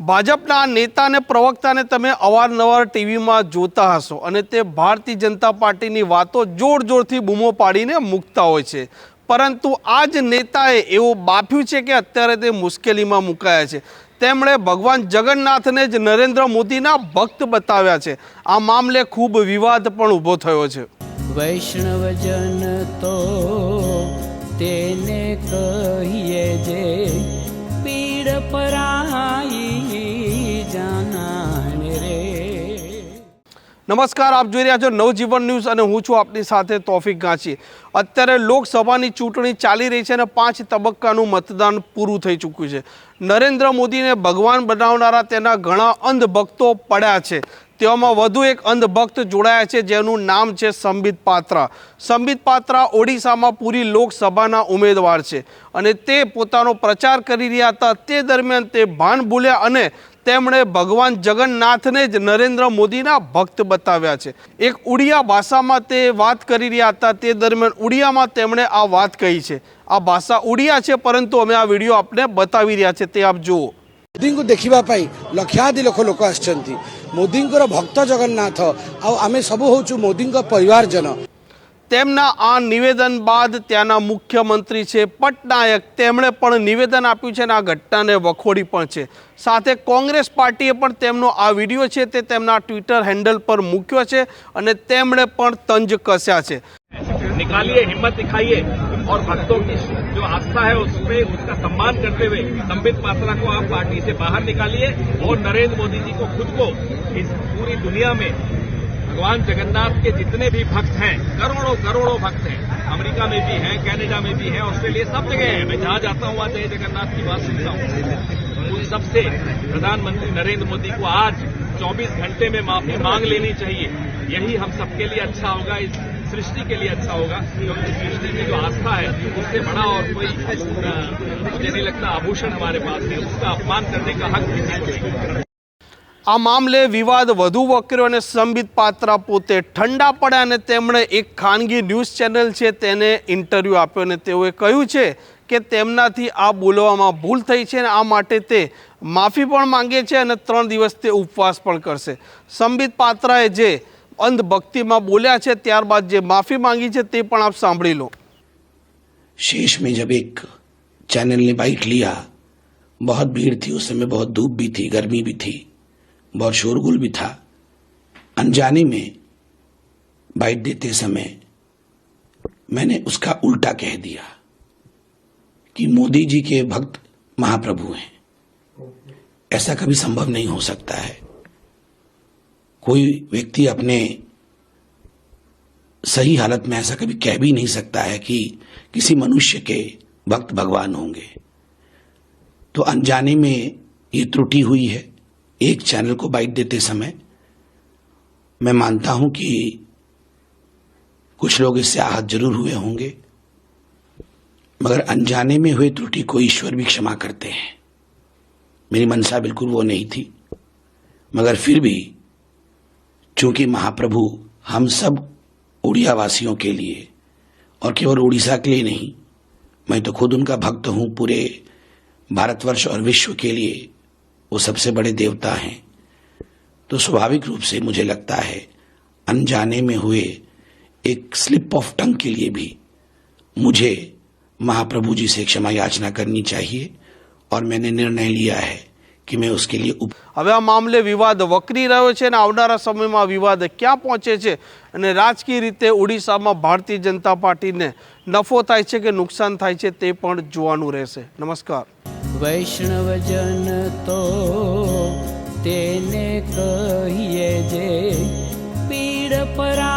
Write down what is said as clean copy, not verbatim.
ભાજપના નેતા અને પ્રવક્તાને તમે અવારનવાર ટીવીમાં જોતા હશો અને તે ભારતીય જનતા પાર્ટીની વાતો જોરથી બૂમો પાડીને મૂકતા હોય છે, પરંતુ આ જ નેતાએ એવું બાફ્યું છે કે અત્યારે તે મુશ્કેલીમાં મુકાયા છે। તેમણે ભગવાન જગન્નાથને જ નરેન્દ્ર મોદીના ભક્ત બતાવ્યા છે। આ મામલે ખૂબ વિવાદ પણ ઊભો થયો છે। વૈષ્ણવજન તો તેને કહીએ જે પીડ પરાઈ જાનાને રે। નમસ્કાર, આપ જોઈ રહ્યા છો નવજીવન ન્યૂઝ અને હું છું આપની સાથે તોફિક ગાંચી। અત્યારે લોકસભાની ચૂંટણી ચાલી રહી છે અને 5 તબક્કાનું મતદાન પૂરું થઈ ચૂક્યું છે। નરેન્દ્ર મોદીને ભગવાન બનાવનારા તેના ઘણા અંધભક્તો પડ્યા છે। તેવામાં વધુ એક અંધભક્ત જોડાયા છે જેનું નામ છે સંબિત પાત્રા। સંબિત પાત્રા ઓડિશામાં પૂરી લોકસભાના ઉમેદવાર છે અને તે પોતાનો પ્રચાર કરી રહ્યા હતા। તે દરમિયાન તે ભાન ભૂલ્યા અને તેમણે ભગવાન જગન્નાથને જ નરેન્દ્ર મોદીના ભક્ત બતાવ્યા છે। એક ઉડિયા ભાષામાં તે વાત કરી રહ્યા હતા। તે દરમિયાન ઉડિયામાં તેમણે આ વાત કહી છે। આ ભાષા ઉડિયા છે, પરંતુ અમે આ વિડીયો આપને બતાવી રહ્યા છે, તે આપ જુઓ। मोदी को देखा लक्षाधि लक्ष लोक आसछंती। मोदी भक्त जगन्नाथ आमे सब होचु मोदी परिवारजन। તેમના આ નિવેદન બાદ ત્યાંના મુખ્યમંત્રી છે પટનાયક, તેમણે પણ નિવેદન આપ્યું છે અને આ ઘટનાને વખોડી પણ છે। સાથે કોંગ્રેસ પાર્ટીએ પણ તેમનો આ વિડીયો છે તે તેમના ટ્વિટર હેન્ડલ પર મૂક્યો છે અને તેમણે પણ તંજ કસ્યા છે। निकालिए, हिम्मत दिखाइए और भक्तों की जो आस्था है उसमें उसका सम्मान करते हुए संबित पात्रा को आप पार्टी से बाहर निकालिए और नरेंद्र मोदी जी को खुद को इस पूरी दुनिया में भगवान जगन्नाथ के जितने भी भक्त हैं, करोड़ों भक्त हैं, अमेरिका में भी हैं, कनाडा में भी हैं, ऑस्ट्रेलिया, सब जगह है। मैं जहां जाता हूं वहां जय जगन्नाथ की बात सुनता हूं। उन सबसे प्रधानमंत्री नरेंद्र मोदी को आज 24 घंटे में माफी मांग लेनी चाहिए। यही हम सबके लिए अच्छा होगा, इस सृष्टि के लिए अच्छा होगा, क्योंकि सृष्टि की जो आस्था है उससे बड़ा और कोई मुझे नहीं लगता आभूषण हमारे पास है। उसका अपमान करने का हक किसी को नहीं। આ મામલે વિવાદ વધુ વકર્યો અને સંબિત પાત્રા પોતે ઠંડા પડ્યા અને તેમણે એક ખાનગી ન્યૂઝ ચેનલ છે તેને ઇન્ટરવ્યૂ આપ્યો અને તેઓએ કહ્યું છે કે તેમનાથી આ બોલવામાં ભૂલ થઈ છે અને આ માટે તે માફી પણ માંગે છે અને 3 દિવસ તે ઉપવાસ પણ કરશે। સંબિત પાત્રાએ જે અંધભક્તિમાં બોલ્યા છે ત્યારબાદ જે માફી માંગી છે તે પણ આપ સાંભળી લો। शेष में जब एक चैनल ने बाइट लिया, बहुत भीड़ थी उस समय, बहुत धूप भी थी, गर्मी भी थी, बहुत शोरगुल भी था। अनजाने में बाइट देते समय मैंने उसका उल्टा कह दिया कि मोदी जी के भक्त महाप्रभु हैं। ऐसा कभी संभव नहीं हो सकता है। कोई व्यक्ति अपने सही हालत में ऐसा कभी कह भी नहीं सकता है कि किसी मनुष्य के भक्त भगवान होंगे। तो अनजाने में ये त्रुटि हुई है। एक चैनल को बाइट देते समय मैं मानता हूं कि कुछ लोग इससे आहत जरूर हुए होंगे, मगर अनजाने में हुए त्रुटि को ईश्वर भी क्षमा करते हैं। मेरी मनसा बिल्कुल वो नहीं थी, मगर फिर भी चूंकि महाप्रभु हम सब उड़िया वासियों के लिए और केवल उड़ीसा के लिए नहीं, मैं तो खुद उनका भक्त हूं, पूरे भारतवर्ष और विश्व के लिए वो सबसे बड़े देवता हैं। तो स्वाभाविक रूप से मुझे लगता है अनजाने में हुए एक स्लिप ऑफ टंग के लिए भी मुझे महाप्रभु जी से क्षमा याचना करनी चाहिए और मैंने निर्णय लिया है कि मैं उसके लिए હવે આ મામલે વિવાદ વકરી રહ્યો છે અને આવનારા સમયમાં વિવાદ ક્યાં પહોંચે છે અને રાજકીય રીતે ઓડિશામાં ભારતીય જનતા પાર્ટીને નફો થાય છે કે નુકસાન થાય છે તે પણ જોવાનું રહેશે। નમસ્કાર। વૈષ્ણવજન તો તેને કહીએ જે પીડ પરા